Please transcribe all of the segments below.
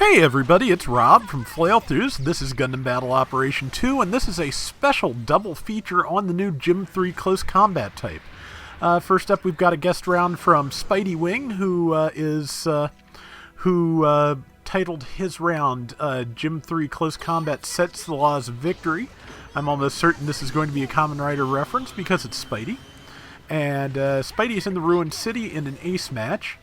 Hey everybody, it's Rob from Flailthroughs. This is Gundam Battle Operation 2, and this is a special double feature on the new Gym 3 Close Combat type. First up, we've got a guest round from SpideyWing, who titled his round Gym 3 Close Combat Sets the Laws of Victory. I'm almost certain this is going to be a Kamen Rider reference because it's Spidey. And Spidey is in the Ruined City in an ace match.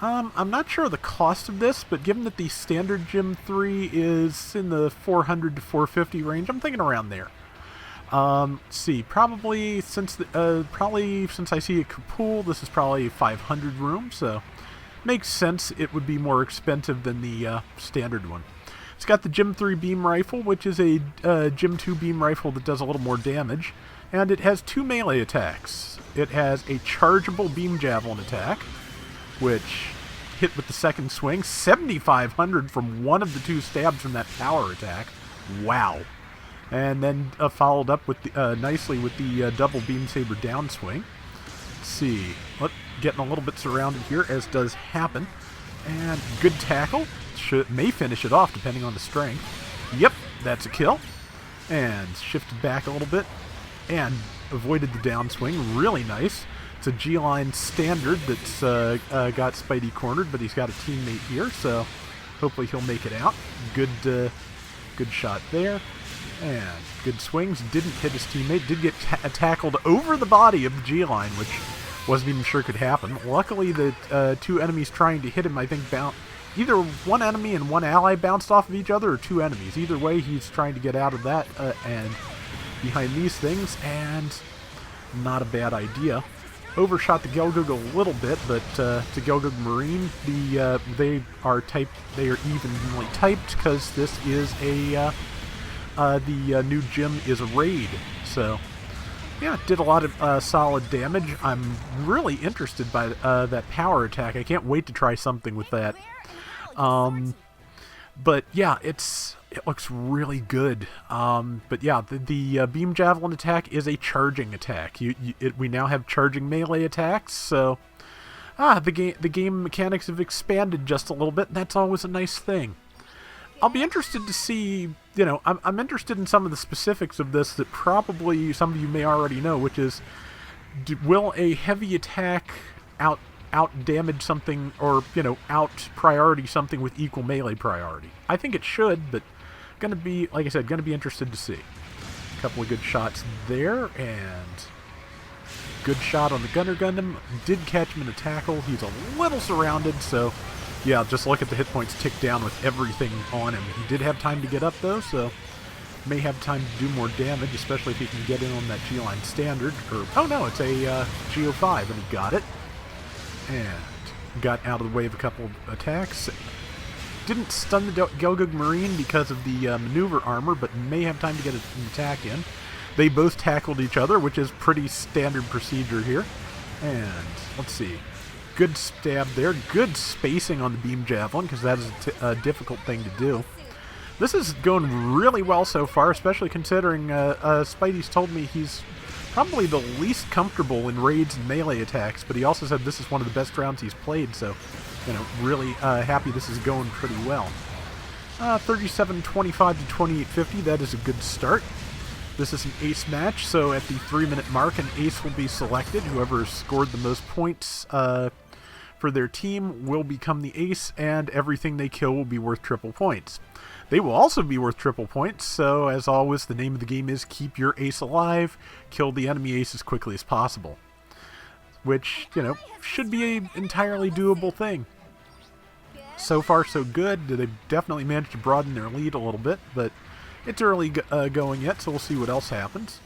I'm not sure of the cost of this, but given that the standard Gym 3 is in the 400 to 450 range, I'm thinking around there. Let's see, probably since I see a pool, this is probably 500 room, so makes sense it would be more expensive than the standard one. It's got the Gym 3 beam rifle, which is a Gym 2 beam rifle that does a little more damage, and it has two melee attacks. It has a chargeable beam javelin attack, which hit with the second swing, 7,500 from one of the two stabs from that power attack. Wow. And then followed up with nicely with the double beam saber downswing. Let's see. Getting a little bit surrounded here, as does happen. And good tackle. May finish it off depending on the strength. Yep, that's a kill. And shifted back a little bit. And avoided the downswing. Really nice. It's a G-line standard that's got Spidey cornered, but he's got a teammate here, so hopefully he'll make it out. Good shot there. And good swings. Didn't hit his teammate. Did get tackled over the body of the G-line, which wasn't even sure could happen. Luckily, the two enemies trying to hit him, I think, either one enemy and one ally bounced off of each other, or two enemies. Either way, he's trying to get out of that and behind these things, and not a bad idea. Overshot the Gelgug a little bit, but to Gelgug Marine, they are evenly typed because this is the new gym is a raid. So yeah, did a lot of solid damage. I'm really interested by that power attack. I can't wait to try something with that. But yeah, it looks really good. But yeah, the beam javelin attack is a charging attack. We now have charging melee attacks, so the game mechanics have expanded just a little bit, and that's always a nice thing. I'll be interested to see, I'm interested in some of the specifics of this that probably some of you may already know, which is, will a heavy attack out damage something, or out priority something with equal melee priority? I think it should, but gonna be, like I said, gonna be interested to see. A couple of good shots there, and good shot on the Gunner Gundam. Did catch him in a tackle. He's a little surrounded, so yeah, just look at the hit points tick down with everything on him. He did have time to get up though, so may have time to do more damage, especially if he can get in on that G-line standard. Or oh no, it's a G05, and he got it. And got out of the way of a couple of attacks. Didn't stun the Gelgug Marine because of the maneuver armor, but may have time to get an attack in. They both tackled each other, which is pretty standard procedure here. And let's see. Good stab there. Good spacing on the beam javelin, because that is a difficult thing to do. This is going really well so far, especially considering Spidey's told me he's probably the least comfortable in raids and melee attacks, but he also said this is one of the best rounds he's played, so, really happy this is going pretty well. 37-25 to 28-50, that is a good start. This is an ace match, so at the 3-minute mark, an ace will be selected. Whoever scored the most points for their team will become the ace, and everything they kill will be worth triple points. They will also be worth triple points, so as always, the name of the game is keep your ace alive, kill the enemy ace as quickly as possible. Which, should be an entirely doable thing. So far, so good. They've definitely managed to broaden their lead a little bit, but it's early going yet, so we'll see what else happens.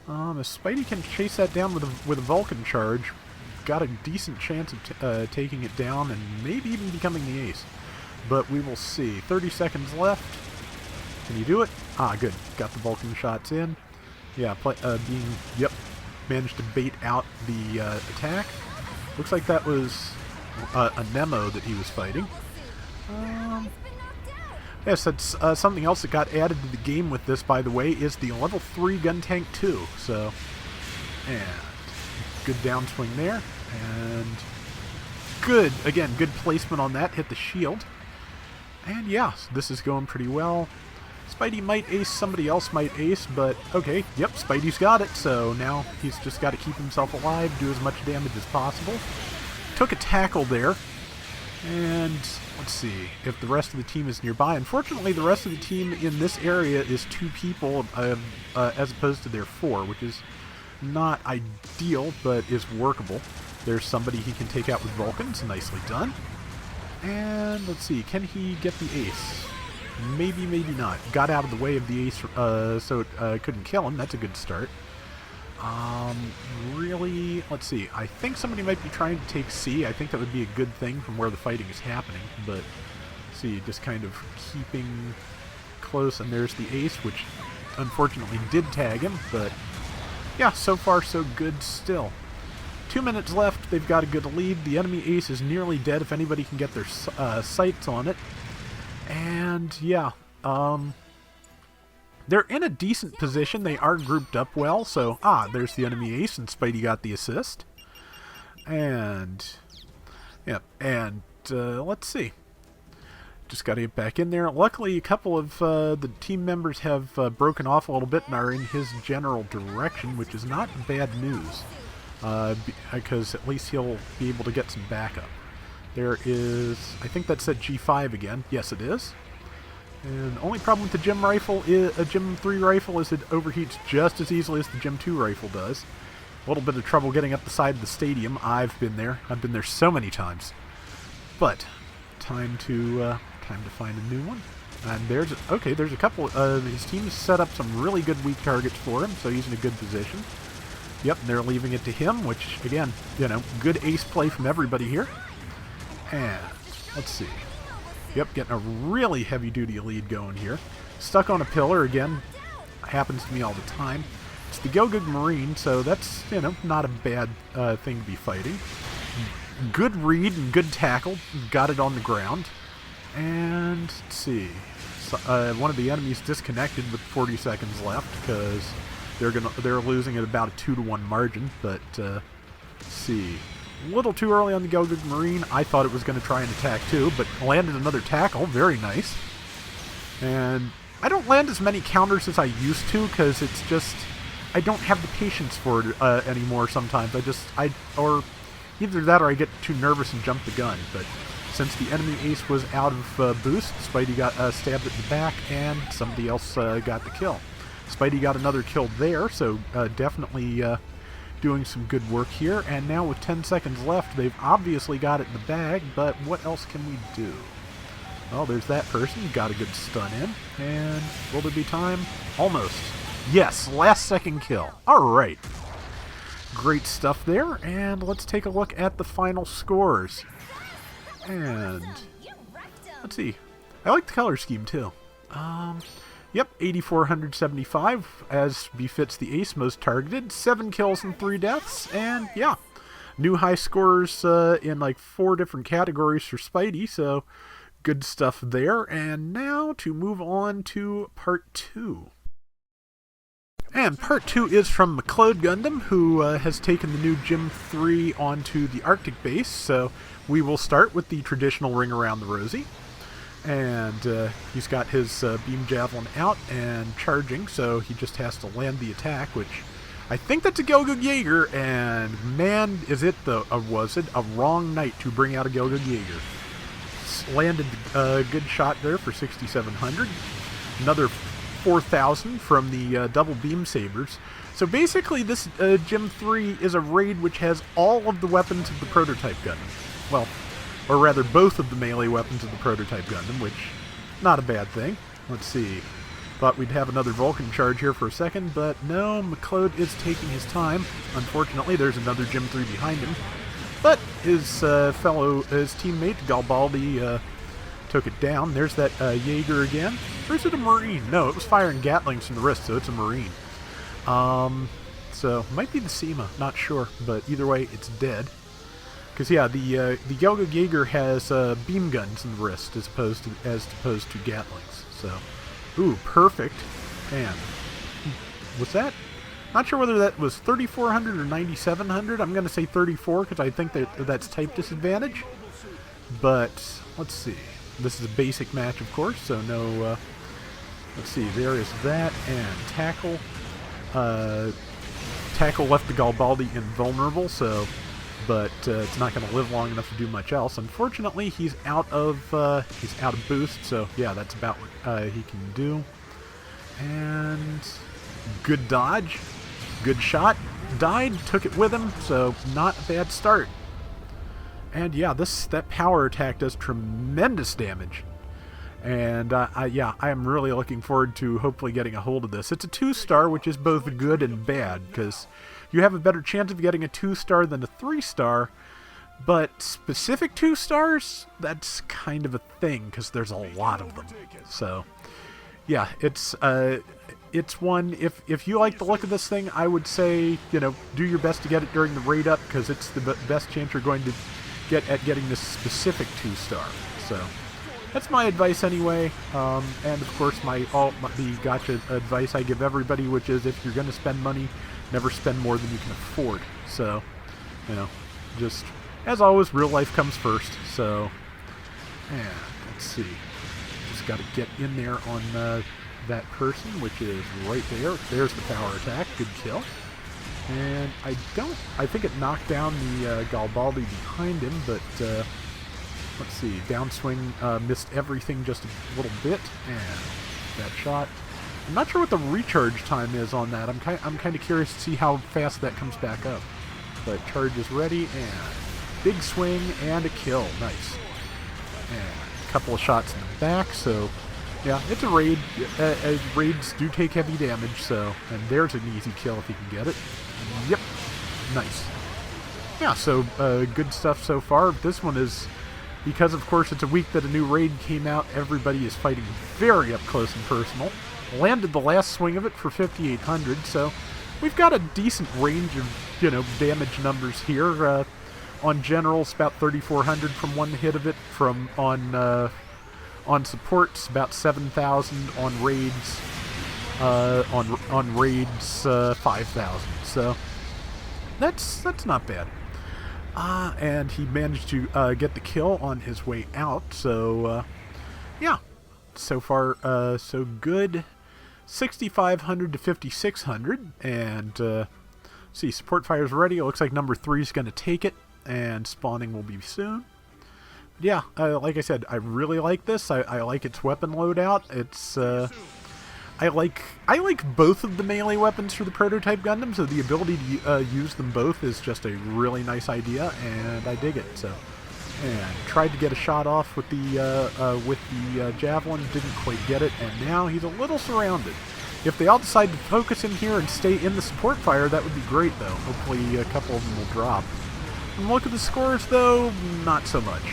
If Spidey can chase that down with a Vulcan charge, got a decent chance of taking it down and maybe even becoming the ace. But we will see. 30 seconds left. Can you do it? Ah, good. Got the Vulcan shots in. Yeah, managed to bait out the attack. Looks like that was a Nemo that he was fighting. Yes, that's something else that got added to the game with this, by the way, is the level 3 gun tank 2. So, and good downswing there, and good placement on that. Hit the shield. And yeah, this is going pretty well. Spidey might ace, somebody else might ace, but okay, yep, Spidey's got it, so now he's just got to keep himself alive, do as much damage as possible. Took a tackle there, and let's see if the rest of the team is nearby. Unfortunately, the rest of the team in this area is 2 people as opposed to their 4, which is not ideal, but is workable. There's somebody he can take out with Vulcans, nicely done. And let's see, can he get the ace? Maybe, maybe not. Got out of the way of the ace, so it couldn't kill him. That's a good start. Really, let's see. I think somebody might be trying to take C. I think that would be a good thing from where the fighting is happening. But, see, just kind of keeping close. And there's the ace, which unfortunately did tag him. But, yeah, so far so good still. 2 minutes left. They've got a good lead. The enemy ace is nearly dead if anybody can get their sights on it. And, yeah, they're in a decent position. They are grouped up well, so, there's the enemy ace, and Spidey got the assist. And, yeah, and, let's see. Just got to get back in there. Luckily, a couple of the team members have broken off a little bit and are in his general direction, which is not bad news, because at least he'll be able to get some backup. There is, I think that said G5 again. Yes, it is. And the only problem with the Gem rifle is a Gem 3 rifle is it overheats just as easily as the Gem 2 rifle does. A little bit of trouble getting up the side of the stadium. I've been there. I've been there so many times. But time to find a new one. And there's there's a couple. His team has set up some really good weak targets for him, so he's in a good position. Yep, they're leaving it to him, which again, good ace play from everybody here. And let's see. Yep, getting a really heavy-duty lead going here. Stuck on a pillar again. Happens to me all the time. It's the Gogug Marine, so that's, not a bad thing to be fighting. Good read and good tackle. Got it on the ground. And let's see. So, one of the enemies disconnected with 40 seconds left because they're losing at about a 2-to-1 margin. But let's see. A little too early on the Gogug Marine. I thought it was going to try and attack too, but landed another tackle. Very nice. And I don't land as many counters as I used to because it's just, I don't have the patience for it anymore sometimes. Or either that or I get too nervous and jump the gun. But since the enemy ace was out of boost, Spidey got stabbed at the back and somebody else got the kill. Spidey got another kill there, so definitely doing some good work here. And now with 10 seconds left, they've obviously got it in the bag, but what else can we do? Well, there's that person. Got a good stun in. And will there be time? Almost. Yes, last second kill. Alright. Great stuff there. And let's take a look at the final scores. And let's see. I like the color scheme too. Yep, 8,475, as befits the ace, most targeted. 7 kills and 3 deaths, and yeah, new high scores in like 4 different categories for Spidey, so good stuff there. And now to move on to part 2. And part 2 is from McLeod Gundam, who has taken the new Gem 3 onto the Arctic base, so we will start with the traditional ring around the rosy. And he's got his beam javelin out and charging, so he just has to land the attack, which I think that's a Gogug Jaeger, and man, was it a wrong night to bring out a Gogug Jaeger. Landed a good shot there for 6,700. Another 4,000 from the double beam sabers. So basically this Gem 3 is a raid which has all of the weapons of the prototype Gundam. Well, or rather, both of the melee weapons of the prototype Gundam, which, not a bad thing. Let's see. Thought we'd have another Vulcan charge here for a second, but no, McLeod is taking his time. Unfortunately, there's another Gem 3 behind him. But his teammate, Galbaldi, took it down. There's that Jaeger again. Or is it a Marine? No, it was firing Gatlings from the wrist, so it's a Marine. So, might be the SEMA, not sure, but either way, it's dead. Because yeah, the Gogug Jaeger has beam guns in the wrist as opposed to Gatlings. So, ooh, perfect. And was that? Not sure whether that was 3,400 or 9,700. I'm going to say 34 because I think that's type disadvantage. But let's see. this is a basic match, of course, so no, let's see, there is that, and tackle. Tackle left the Garibaldi invulnerable, so, but it's not going to live long enough to do much else. Unfortunately, he's out of boost, so yeah, that's about what he can do. And good dodge, good shot, died, took it with him, so not a bad start. And yeah, that power attack does tremendous damage. And yeah, I am really looking forward to hopefully getting a hold of this. It's a 2-star, which is both good and bad, because you have a better chance of getting a 2-star than a 3-star, but specific 2-stars, that's kind of a thing, because there's a lot of them. So, yeah, it's one, if you like the look of this thing, I would say, you know, do your best to get it during the raid up, because it's the best chance you're going to get at getting this specific 2-star. So that's my advice anyway, and of course the gotcha advice I give everybody, which is if you're going to spend money, never spend more than you can afford. So, you know, just as always, real life comes first. So, and let's see, just got to get in there on that person, which is right there. There's the power attack, good kill. And I think it knocked down the Garibaldi behind him, but let's see, downswing missed everything just a little bit, and that shot. I'm not sure what the recharge time is on that. I'm kind of curious to see how fast that comes back up. But charge is ready, and big swing and a kill, nice. And a couple of shots in the back, so yeah, it's a raid. Raids do take heavy damage, so, and there's an easy kill if you can get it. Yep, nice. Yeah, so good stuff so far. This one is, because of course it's a week that a new raid came out, everybody is fighting very up close and personal. Landed the last swing of it for 5,800, so we've got a decent range of, you know, damage numbers here. On generals, about 3,400 from one hit of it. On supports, about 7,000. On raids, on raids, 5,000. So that's not bad. And he managed to get the kill on his way out. So yeah, so far so good. 6,500 to 5,600, and see, support fire's ready. It looks like number 3 is going to take it, and spawning will be soon. But yeah, like I said, I really like this. I like its weapon loadout. It's I like both of the melee weapons for the prototype Gundam, so the ability to use them both is just a really nice idea, and I dig it. So, and tried to get a shot off with the javelin, didn't quite get it, and now he's a little surrounded. If they all decide to focus in here and stay in the support fire, that would be great, though. Hopefully a couple of them will drop. And look at the scores, though, not so much.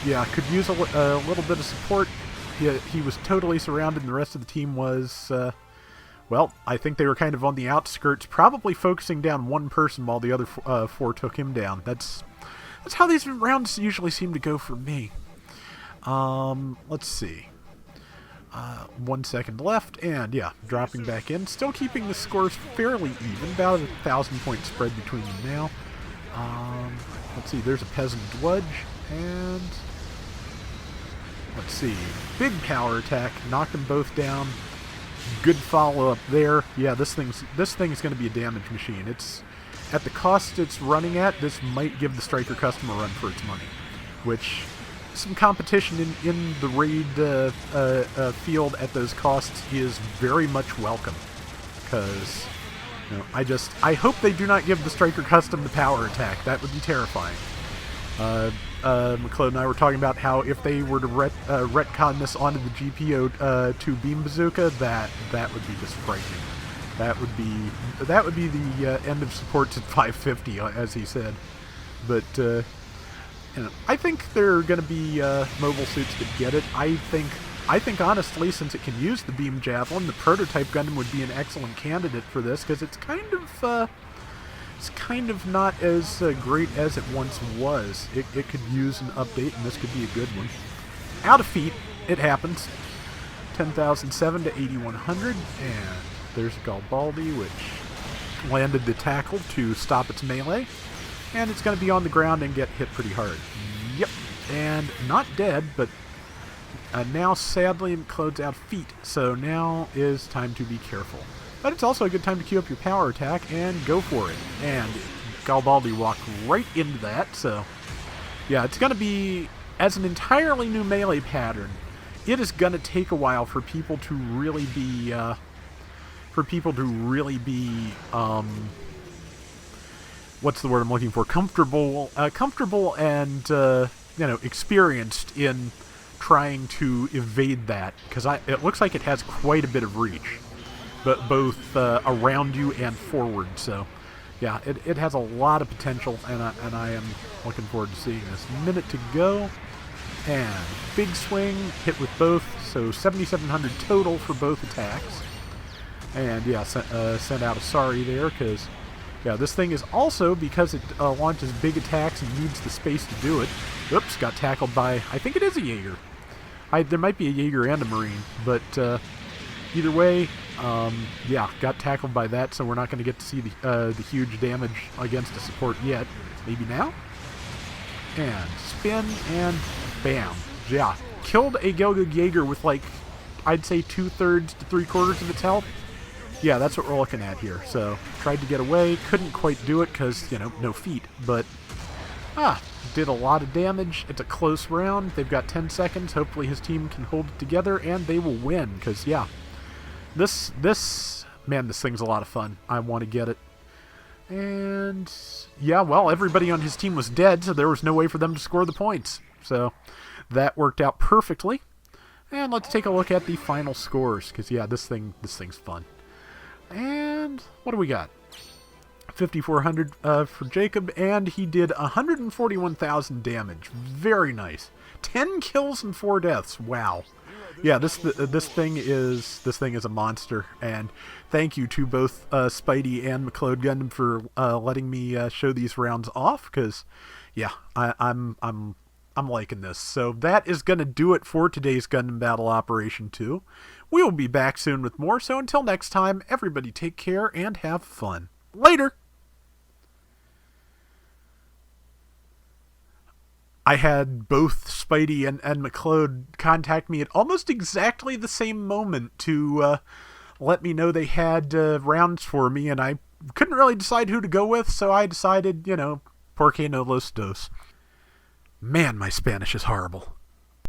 Yeah, could use a little bit of support. He was totally surrounded, and the rest of the team was, well, I think they were kind of on the outskirts, probably focusing down one person while the other 4 took him down. That's how these rounds usually seem to go for me. Let's see. 1 second left, and yeah, dropping back in. Still keeping the scores fairly even, about a 1,000-point spread between them now. Let's see, there's a peasant dwudge, and let's see, big power attack, knocked them both down. Good follow-up there. Yeah, this thing is going to be a damage machine. It's at the cost it's running at, this might give the Striker Custom a run for its money, which some competition in the raid field at those costs is very much welcome, because you know, I hope they do not give the Striker Custom the power attack. That would be terrifying. McLeod and I were talking about how if they were to retcon this onto the GPO-2 beam bazooka, that would be just frightening. That would be the end of supports at 550, as he said. But you know, I think there are going to be mobile suits that get it. I think honestly, since it can use the beam javelin, the prototype Gundam would be an excellent candidate for this, because it's kind of not as great as it once was. It could use an update, and this could be a good one. Out of feet, it happens. 10,007 to 8,100, and there's Garibaldi, which landed the tackle to stop its melee, and it's going to be on the ground and get hit pretty hard. Yep, and not dead, but now, sadly, McLeod's out of feet, so now is time to be careful. But it's also a good time to queue up your power attack and go for it. And Garibaldi walked right into that, so yeah, it's going to be, as an entirely new melee pattern, it is going to take a while for people to really be, what's the word I'm looking for? Comfortable and, experienced in trying to evade that, because it looks like it has quite a bit of reach, but both around you and forward. So, yeah, it has a lot of potential, and I am looking forward to seeing this. Minute to go, and big swing, hit with both, so 7,700 total for both attacks. And yeah, sent out a sorry there, because yeah, this thing is also, because it launches big attacks and needs the space to do it. Oops, got tackled by, I think it is a Jaeger. There might be a Jaeger and a Marine, but either way, yeah, got tackled by that, so we're not going to get to see the huge damage against a support yet. Maybe now? And spin, and bam. Yeah, killed a Gelga Jaeger with, like, I'd say 2/3 to 3/4 of its health. Yeah, that's what we're looking at here. So, tried to get away, couldn't quite do it because, no feet, but did a lot of damage. It's a close round. They've got 10 seconds. Hopefully his team can hold it together, and they will win, because, yeah, this thing's a lot of fun. I want to get it. And, yeah, well, everybody on his team was dead, so there was no way for them to score the points. So, that worked out perfectly. And let's take a look at the final scores, because, yeah, this thing's fun. And what do we got? 5,400 for Jacob, and he did 141,000 damage. Very nice. 10 kills and 4 deaths. Wow. Yeah, this thing is a monster. And thank you to both Spidey and McLeod Gundam for letting me show these rounds off. Because, yeah, I'm liking this. So that is going to do it for today's Gundam Battle Operation 2. We will be back soon with more. So until next time, everybody take care and have fun. Later! I had both Spidey and McLeod contact me at almost exactly the same moment to let me know they had rounds for me, and I couldn't really decide who to go with, so I decided, porque no los dos. Man, my Spanish is horrible.